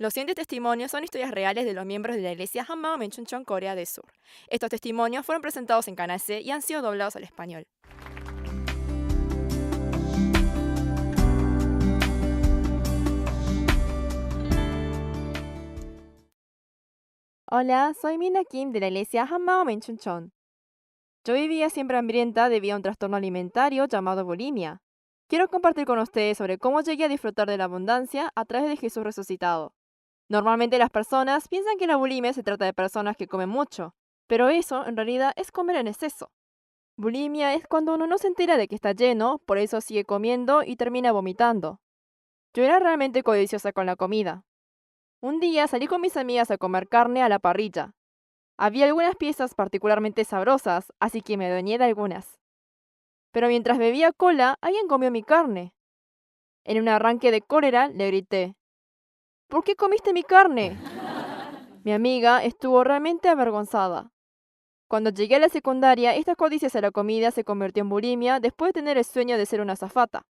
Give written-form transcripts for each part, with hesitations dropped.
Los siguientes testimonios son historias reales de los miembros de la iglesia Hammam Menchunchon, Corea del Sur. Estos testimonios fueron presentados en Canal C y han sido doblados al español. Hola, soy Mina Kim de la iglesia Hammam Menchunchon. Yo vivía siempre hambrienta debido a un trastorno alimentario llamado bulimia. Quiero compartir con ustedes sobre cómo llegué a disfrutar de la abundancia a través de Jesús resucitado. Normalmente las personas piensan que la bulimia se trata de personas que comen mucho, pero eso en realidad es comer en exceso. Bulimia es cuando uno no se entera de que está lleno, por eso sigue comiendo y termina vomitando. Yo era realmente codiciosa con la comida. Un día salí con mis amigas a comer carne a la parrilla. Había algunas piezas particularmente sabrosas, así que me adueñé de algunas. Pero mientras bebía cola, alguien comió mi carne. En un arranque de cólera le grité: ¿Por qué comiste mi carne? Mi amiga estuvo realmente avergonzada. Cuando llegué a la secundaria, esta codicia hacia la comida se convirtió en bulimia después de tener el sueño de ser una azafata.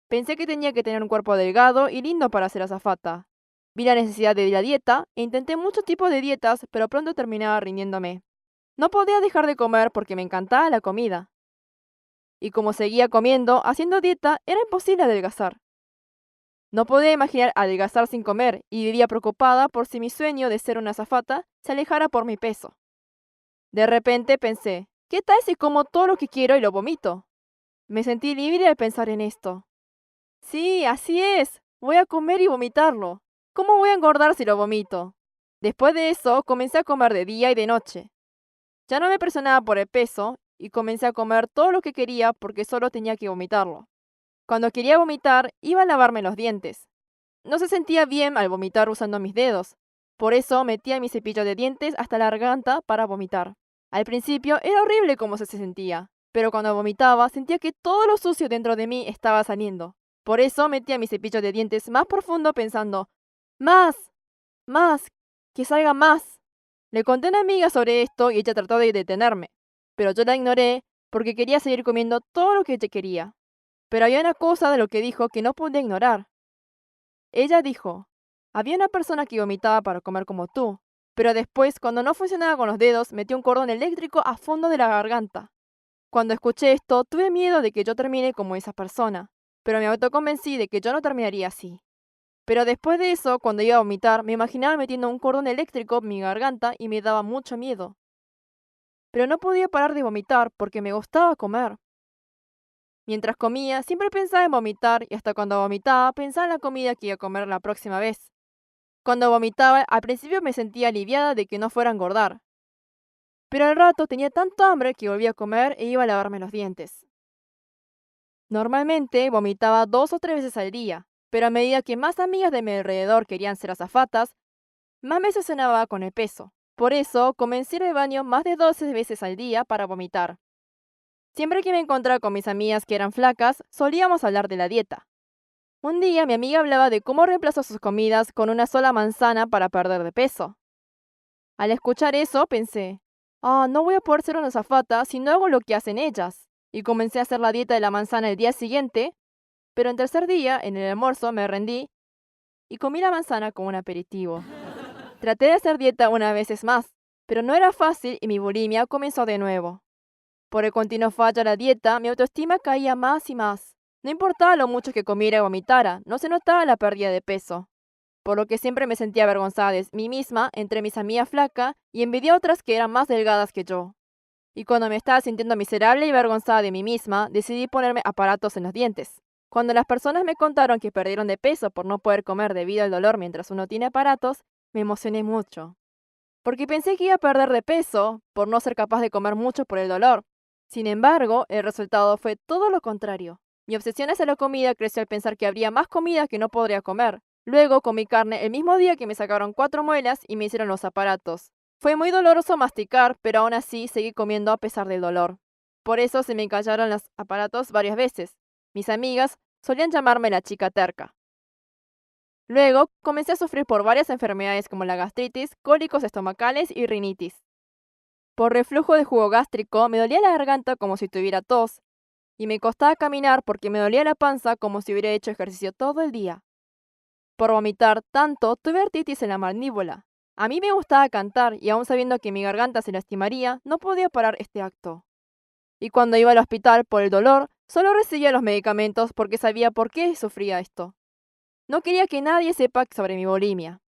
Pensé que tenía que tener un cuerpo delgado y lindo para ser azafata. Vi la necesidad de la dieta e intenté muchos tipos de dietas, pero pronto terminaba rindiéndome. No podía dejar de comer porque me encantaba la comida. Y como seguía comiendo, haciendo dieta, era imposible adelgazar. No podía imaginar adelgazar sin comer y vivía preocupada por si mi sueño de ser una azafata se alejara por mi peso. De repente pensé, ¿qué tal si como todo lo que quiero y lo vomito? Me sentí libre al pensar en esto. Sí, así es. Voy a comer y vomitarlo. ¿Cómo voy a engordar si lo vomito? Después de eso, comencé a comer de día y de noche. Ya no me presionaba por el peso y comencé a comer todo lo que quería porque solo tenía que vomitarlo. Cuando quería vomitar, iba a lavarme los dientes. No se sentía bien al vomitar usando mis dedos. Por eso metía mi cepillo de dientes hasta la garganta para vomitar. Al principio era horrible cómo se sentía, pero cuando vomitaba sentía que todo lo sucio dentro de mí estaba saliendo. Por eso metía mi cepillo de dientes más profundo pensando, más, más, que salga más. Le conté a una amiga sobre esto y ella trató de detenerme, pero yo la ignoré porque quería seguir comiendo todo lo que ella quería. Pero había una cosa de lo que dijo que no podía ignorar. Ella dijo, había una persona que vomitaba para comer como tú, pero después, cuando no funcionaba con los dedos, metió un cordón eléctrico a fondo de la garganta. Cuando escuché esto, tuve miedo de que yo termine como esa persona, pero me autoconvencí de que yo no terminaría así. Pero después de eso, cuando iba a vomitar, me imaginaba metiendo un cordón eléctrico en mi garganta y me daba mucho miedo. Pero no podía parar de vomitar porque me gustaba comer. Mientras comía, siempre pensaba en vomitar y hasta cuando vomitaba, pensaba en la comida que iba a comer la próxima vez. Cuando vomitaba, al principio me sentía aliviada de que no fuera a engordar, pero al rato tenía tanto hambre que volvía a comer e iba a lavarme los dientes. Normalmente vomitaba 2 o 3 veces al día, pero a medida que más amigas de mi alrededor querían ser azafatas, más me obsesionaba con el peso. Por eso comencé a ir al baño más de 12 veces al día para vomitar. Siempre que me encontraba con mis amigas que eran flacas, solíamos hablar de la dieta. Un día mi amiga hablaba de cómo reemplazó sus comidas con una sola manzana para perder de peso. Al escuchar eso, pensé, no voy a poder ser una azafata si no hago lo que hacen ellas. Y comencé a hacer la dieta de la manzana el día siguiente, pero el tercer día, en el almuerzo, me rendí y comí la manzana como un aperitivo. Traté de hacer dieta unas veces más, pero no era fácil y mi bulimia comenzó de nuevo. Por el continuo fallo a la dieta, mi autoestima caía más y más. No importaba lo mucho que comiera o vomitara, no se notaba la pérdida de peso, por lo que siempre me sentía avergonzada de mí misma entre mis amigas flacas y envidié a otras que eran más delgadas que yo. Y cuando me estaba sintiendo miserable y avergonzada de mí misma, decidí ponerme aparatos en los dientes. Cuando las personas me contaron que perdieron de peso por no poder comer debido al dolor mientras uno tiene aparatos, me emocioné mucho. Porque pensé que iba a perder de peso por no ser capaz de comer mucho por el dolor. Sin embargo, el resultado fue todo lo contrario. Mi obsesión hacia la comida creció al pensar que habría más comida que no podría comer. Luego comí carne el mismo día que me sacaron 4 muelas y me hicieron los aparatos. Fue muy doloroso masticar, pero aún así seguí comiendo a pesar del dolor. Por eso se me cayeron los aparatos varias veces. Mis amigas solían llamarme la chica terca. Luego comencé a sufrir por varias enfermedades como la gastritis, cólicos estomacales y rinitis. Por reflujo de jugo gástrico me dolía la garganta como si tuviera tos, y me costaba caminar porque me dolía la panza como si hubiera hecho ejercicio todo el día. Por vomitar tanto, tuve artritis en la mandíbula. A mí me gustaba cantar y aún sabiendo que mi garganta se lastimaría, no podía parar este acto. Y cuando iba al hospital por el dolor, solo recibía los medicamentos porque sabía por qué sufría esto. No quería que nadie sepa sobre mi bulimia.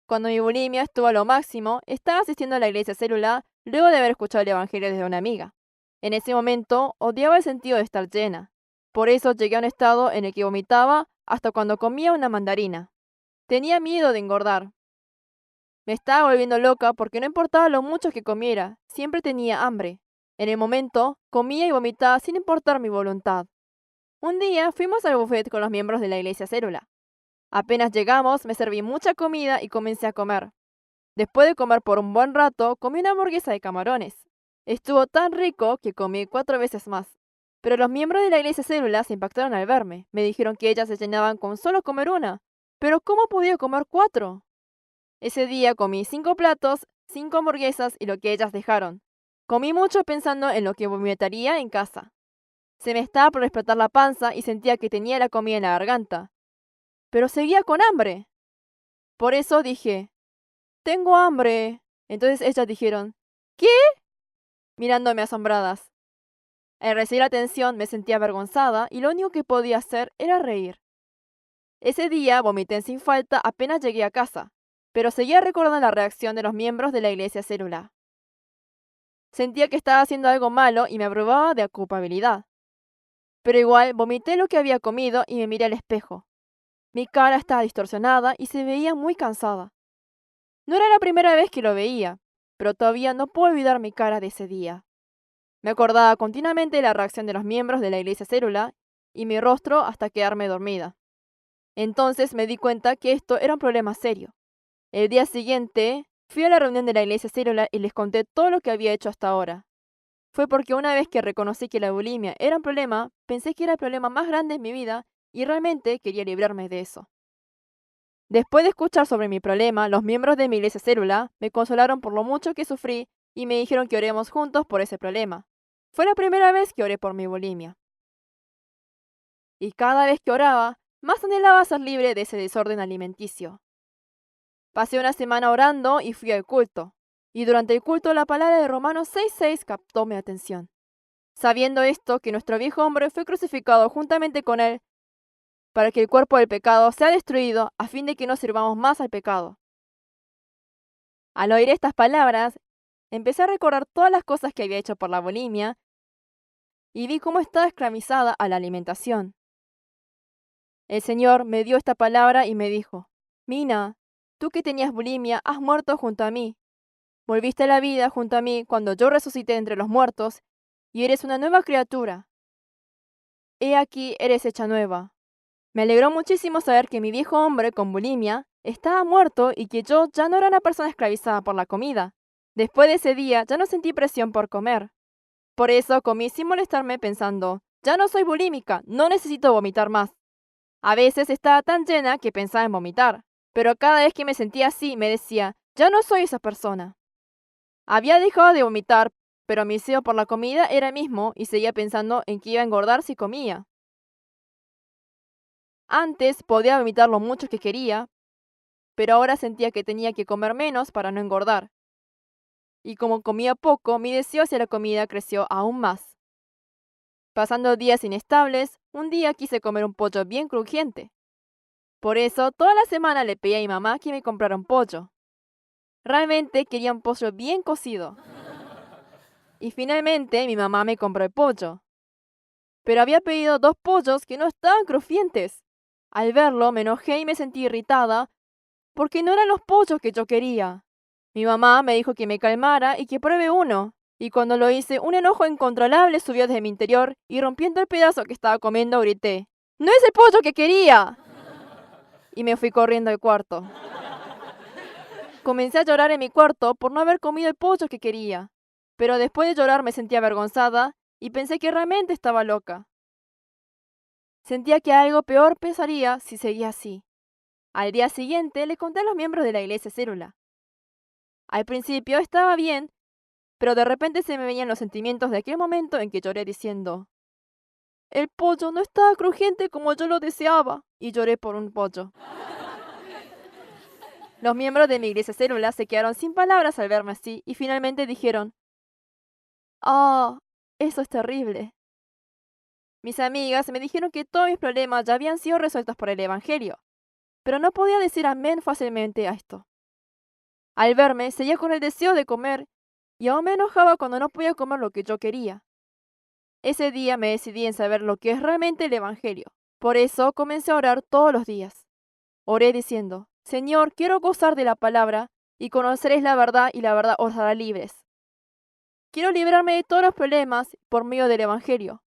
Cuando mi bulimia estuvo a lo máximo, estaba asistiendo a la iglesia célula luego de haber escuchado el evangelio desde una amiga. En ese momento, odiaba el sentido de estar llena. Por eso llegué a un estado en el que vomitaba hasta cuando comía una mandarina. Tenía miedo de engordar. Me estaba volviendo loca porque no importaba lo mucho que comiera, siempre tenía hambre. En el momento, comía y vomitaba sin importar mi voluntad. Un día fuimos al buffet con los miembros de la iglesia célula. Apenas llegamos, me serví mucha comida y comencé a comer. Después de comer por un buen rato, comí una hamburguesa de camarones. Estuvo tan rico que comí 4 veces más. Pero los miembros de la iglesia célula se impactaron al verme. Me dijeron que ellas se llenaban con solo comer una. ¿Pero cómo podía comer 4? Ese día comí 5 platos, 5 hamburguesas y lo que ellas dejaron. Comí mucho pensando en lo que vomitaría en casa. Se me estaba por explotar la panza y sentía que tenía la comida en la garganta. Pero seguía con hambre. Por eso dije, tengo hambre. Entonces ellas dijeron, ¿qué? Mirándome asombradas. Al recibir atención me sentía avergonzada y lo único que podía hacer era reír. Ese día vomité sin falta apenas llegué a casa, pero seguía recordando la reacción de los miembros de la iglesia célula. Sentía que estaba haciendo algo malo y me abrumaba de culpabilidad. Pero igual vomité lo que había comido y me miré al espejo. Mi cara estaba distorsionada y se veía muy cansada. No era la primera vez que lo veía, pero todavía no puedo olvidar mi cara de ese día. Me acordaba continuamente de la reacción de los miembros de la iglesia célula y mi rostro hasta quedarme dormida. Entonces me di cuenta que esto era un problema serio. El día siguiente, fui a la reunión de la iglesia célula y les conté todo lo que había hecho hasta ahora. Fue porque una vez que reconocí que la bulimia era un problema, pensé que era el problema más grande en mi vida y realmente quería librarme de eso. Después de escuchar sobre mi problema, los miembros de mi iglesia célula me consolaron por lo mucho que sufrí y me dijeron que oremos juntos por ese problema. Fue la primera vez que oré por mi bulimia. Y cada vez que oraba, más anhelaba ser libre de ese desorden alimenticio. Pasé una semana orando y fui al culto. Y durante el culto la palabra de Romanos 6:6 captó mi atención. Sabiendo esto, que nuestro viejo hombre fue crucificado juntamente con él, para que el cuerpo del pecado sea destruido, a fin de que no sirvamos más al pecado. Al oír estas palabras, empecé a recordar todas las cosas que había hecho por la bulimia y vi cómo estaba esclavizada a la alimentación. El Señor me dio esta palabra y me dijo, Mina, tú que tenías bulimia, has muerto junto a mí. Volviste a la vida junto a mí cuando yo resucité entre los muertos y eres una nueva criatura. He aquí, eres hecha nueva. Me alegró muchísimo saber que mi viejo hombre con bulimia estaba muerto y que yo ya no era una persona esclavizada por la comida. Después de ese día ya no sentí presión por comer. Por eso comí sin molestarme pensando, ya no soy bulímica, no necesito vomitar más. A veces estaba tan llena que pensaba en vomitar, pero cada vez que me sentía así me decía, ya no soy esa persona. Había dejado de vomitar, pero mi deseo por la comida era el mismo y seguía pensando en que iba a engordar si comía. Antes podía vomitar lo mucho que quería, pero ahora sentía que tenía que comer menos para no engordar. Y como comía poco, mi deseo hacia la comida creció aún más. Pasando días inestables, un día quise comer un pollo bien crujiente. Por eso, toda la semana le pedí a mi mamá que me comprara un pollo. Realmente quería un pollo bien cocido. Y finalmente mi mamá me compró el pollo. Pero había pedido 2 pollos que no estaban crujientes. Al verlo me enojé y me sentí irritada porque no eran los pollos que yo quería. Mi mamá me dijo que me calmara y que pruebe uno. Y cuando lo hice, un enojo incontrolable subió desde mi interior y rompiendo el pedazo que estaba comiendo grité, ¡No es el pollo que quería! Y me fui corriendo al cuarto. Comencé a llorar en mi cuarto por no haber comido el pollo que quería. Pero después de llorar me sentí avergonzada y pensé que realmente estaba loca. Sentía que algo peor pasaría si seguía así. Al día siguiente le conté a los miembros de la iglesia célula. Al principio estaba bien, pero de repente se me venían los sentimientos de aquel momento en que lloré diciendo, el pollo no estaba crujiente como yo lo deseaba, y lloré por un pollo. Los miembros de mi iglesia célula se quedaron sin palabras al verme así y finalmente dijeron, «Oh, eso es terrible». Mis amigas me dijeron que todos mis problemas ya habían sido resueltos por el Evangelio, pero no podía decir amén fácilmente a esto. Al verme, seguía con el deseo de comer y aún me enojaba cuando no podía comer lo que yo quería. Ese día me decidí en saber lo que es realmente el Evangelio. Por eso comencé a orar todos los días. Oré diciendo, Señor, quiero gozar de la palabra y conoceréis la verdad y la verdad os hará libres. Quiero librarme de todos los problemas por medio del Evangelio.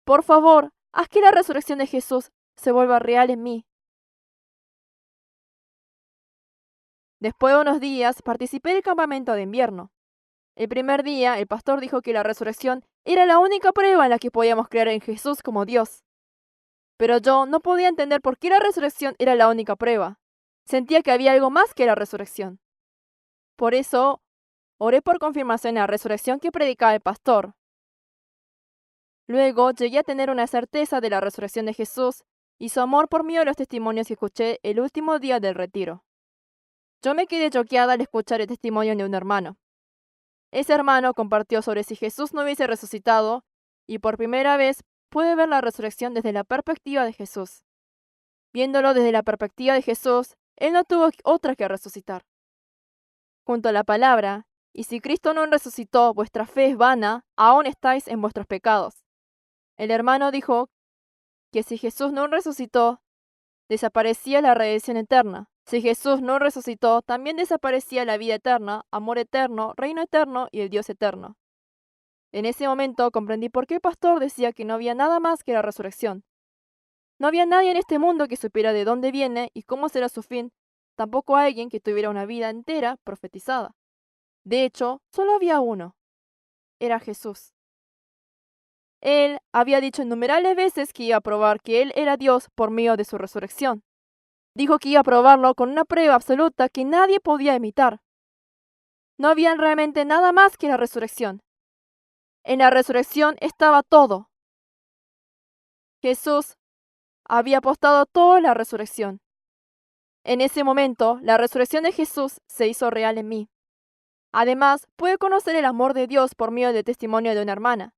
Por favor, haz que la resurrección de Jesús se vuelva real en mí. Después de unos días participé del campamento de invierno. El primer día el pastor dijo que la resurrección era la única prueba en la que podíamos creer en Jesús como Dios. Pero yo no podía entender por qué la resurrección era la única prueba. Sentía que había algo más que la resurrección. Por eso, oré por confirmación de la resurrección que predicaba el pastor. Luego llegué a tener una certeza de la resurrección de Jesús y su amor por medio de los testimonios que escuché el último día del retiro. Yo me quedé choqueada al escuchar el testimonio de un hermano. Ese hermano compartió sobre si Jesús no hubiese resucitado y por primera vez pude ver la resurrección desde la perspectiva de Jesús. Viéndolo desde la perspectiva de Jesús, él no tuvo otra que resucitar. Junto a la palabra, y si Cristo no resucitó, vuestra fe es vana, aún estáis en vuestros pecados. El hermano dijo que si Jesús no resucitó, desaparecía la redención eterna. Si Jesús no resucitó, también desaparecía la vida eterna, amor eterno, reino eterno y el Dios eterno. En ese momento comprendí por qué el pastor decía que no había nada más que la resurrección. No había nadie en este mundo que supiera de dónde viene y cómo será su fin, tampoco alguien que tuviera una vida entera profetizada. De hecho, solo había uno. Era Jesús. Él había dicho innumerables veces que iba a probar que Él era Dios por medio de su resurrección. Dijo que iba a probarlo con una prueba absoluta que nadie podía imitar. No había realmente nada más que la resurrección. En la resurrección estaba todo. Jesús había apostado todo en la resurrección. En ese momento, la resurrección de Jesús se hizo real en mí. Además, pude conocer el amor de Dios por medio del testimonio de una hermana.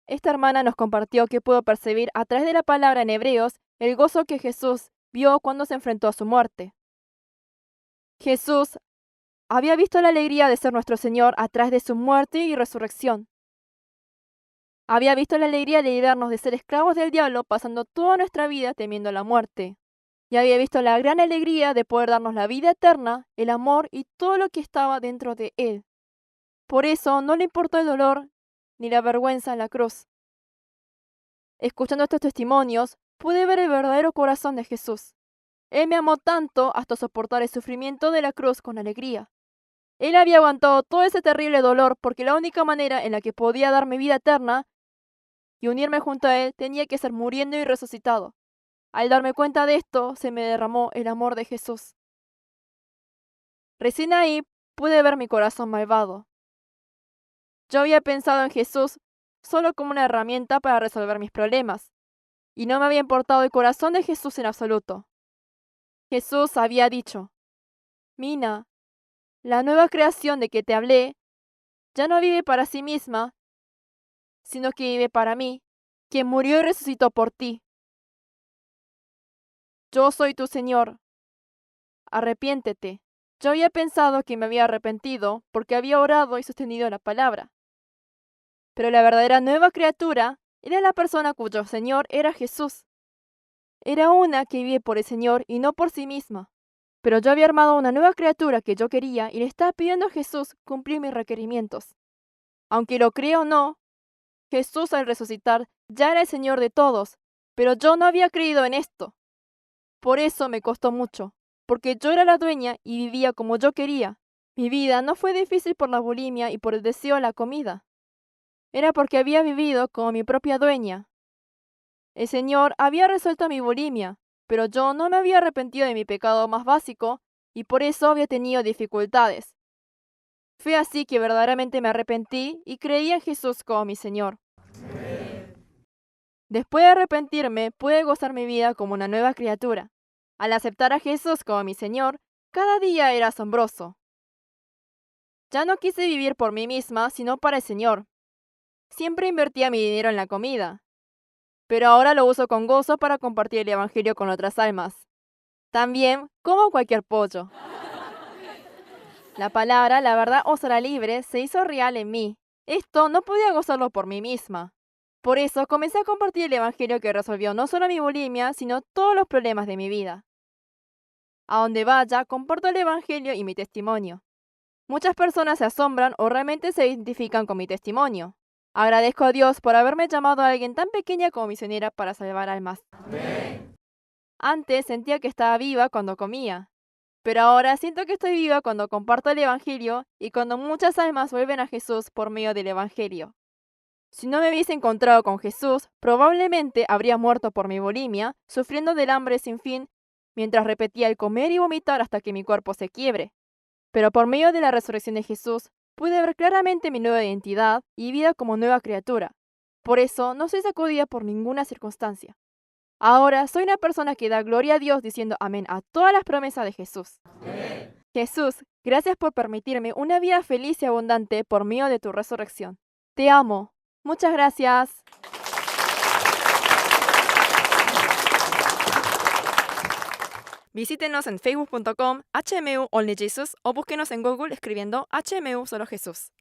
Esta hermana nos compartió que pudo percibir a través de la palabra en Hebreos el gozo que Jesús vio cuando se enfrentó a su muerte. Jesús había visto la alegría de ser nuestro Señor a través de su muerte y resurrección. Había visto la alegría de librarnos de ser esclavos del diablo pasando toda nuestra vida temiendo la muerte. Y había visto la gran alegría de poder darnos la vida eterna, el amor y todo lo que estaba dentro de Él. Por eso no le importó el dolor ni la vergüenza en la cruz. Escuchando estos testimonios, pude ver el verdadero corazón de Jesús. Él me amó tanto hasta soportar el sufrimiento de la cruz con alegría. Él había aguantado todo ese terrible dolor porque la única manera en la que podía darme vida eterna y unirme junto a Él tenía que ser muriendo y resucitado. Al darme cuenta de esto, se me derramó el amor de Jesús. Recién ahí pude ver mi corazón malvado. Yo había pensado en Jesús solo como una herramienta para resolver mis problemas, y no me había importado el corazón de Jesús en absoluto. Jesús había dicho, Mina, la nueva creación de que te hablé ya no vive para sí misma, sino que vive para mí, quien murió y resucitó por ti. Yo soy tu Señor. Arrepiéntete. Yo había pensado que me había arrepentido porque había orado y sostenido la palabra. Pero la verdadera nueva criatura era la persona cuyo Señor era Jesús. Era una que vive por el Señor y no por sí misma. Pero yo había armado una nueva criatura que yo quería y le estaba pidiendo a Jesús cumplir mis requerimientos. Aunque lo crea o no, Jesús al resucitar ya era el Señor de todos, pero yo no había creído en esto. Por eso me costó mucho, porque yo era la dueña y vivía como yo quería. Mi vida no fue difícil por la bulimia y por el deseo a la comida. Era porque había vivido como mi propia dueña. El Señor había resuelto mi bulimia, pero yo no me había arrepentido de mi pecado más básico y por eso había tenido dificultades. Fue así que verdaderamente me arrepentí y creí en Jesús como mi Señor. Después de arrepentirme, pude gozar mi vida como una nueva criatura. Al aceptar a Jesús como mi Señor, Cada día era asombroso. Ya no quise vivir por mí misma, sino para el Señor. Siempre invertía mi dinero en la comida, pero ahora lo uso con gozo para compartir el Evangelio con otras almas. También como cualquier pollo. La palabra, la verdad os hará libre, se hizo real en mí. Esto no podía gozarlo por mí misma. Por eso comencé a compartir el Evangelio que resolvió no solo mi bulimia, sino todos los problemas de mi vida. A donde vaya, comparto el Evangelio y mi testimonio. Muchas personas se asombran o realmente se identifican con mi testimonio. Agradezco a Dios por haberme llamado a alguien tan pequeña como misionera para salvar almas. Antes sentía que estaba viva cuando comía, pero ahora siento que estoy viva cuando comparto el Evangelio y cuando muchas almas vuelven a Jesús por medio del Evangelio. Si no me hubiese encontrado con Jesús, probablemente habría muerto por mi bulimia, sufriendo del hambre sin fin, mientras repetía el comer y vomitar hasta que mi cuerpo se quiebre. Pero por medio de la resurrección de Jesús, pude ver claramente mi nueva identidad y vida como nueva criatura. Por eso no soy sacudida por ninguna circunstancia. Ahora soy una persona que da gloria a Dios diciendo amén a todas las promesas de Jesús. Amén. Jesús, gracias por permitirme una vida feliz y abundante por medio de tu resurrección. Te amo. Muchas gracias. Visítenos en facebook.com HMU Only Jesus o búsquenos en Google escribiendo HMU Solo Jesús.